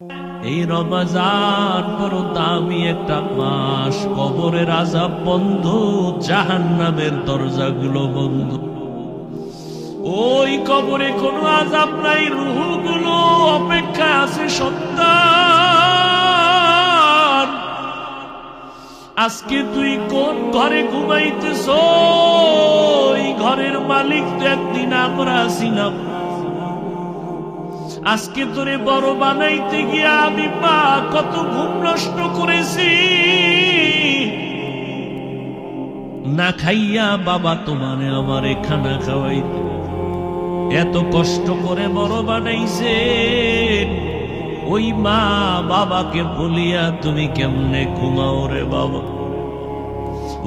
এই রমজান বড় দামি একটা মাস। কবরের আযাব বন্ধ, জাহান্নামের দরজাগুলো বন্ধ। ওই কবরে কোনো আযাব নাই, রূহগুলো অপেক্ষা আছে। সন্তান, আজকে তুই কোন ঘরে ঘুমাইতেছ? ওই ঘরের মালিক তো একদিন আমরা ছিলাম। আজকে তোরে বড় বানাইতে গিয়া আমি মা কত ঘুম নষ্ট করেছি। না খাইয়া বাবা তোমারে আমারে খানা খাওয়াইতে এত কষ্ট করে বড় বানাইছে। ওই মা বাবাকে বলিয়া তুমি কেমনে ঘুমাও রে বাবা?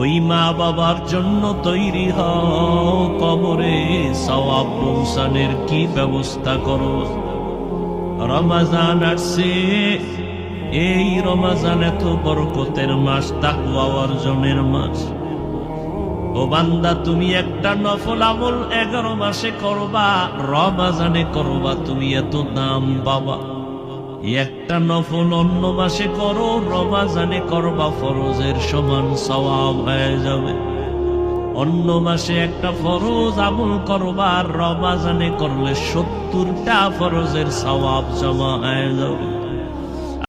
ওই মা বাবার জন্য তৈরি হও, কবরে সওয়াব পৌঁছানোর কি ব্যবস্থা করো। রমজান আসছে, এই রমজান এত বরকতের মাস, তাকওয়া অর্জনের মাস। ও বান্দা, তুমি একটা নফল আমল 11 মাসে করবা, রমজানে করবা, তুমি এত দাম পাবা। একটা নফল অন্য মাসে করো, রমজানে করবা, ফরজের সমান সওয়াব হয়ে যাবে। অন্য মাসে একটা ফরজ আমল করবা, আর রমজানে করলে 70টা ফরজের সওয়াব জমা হয়ে যাবে।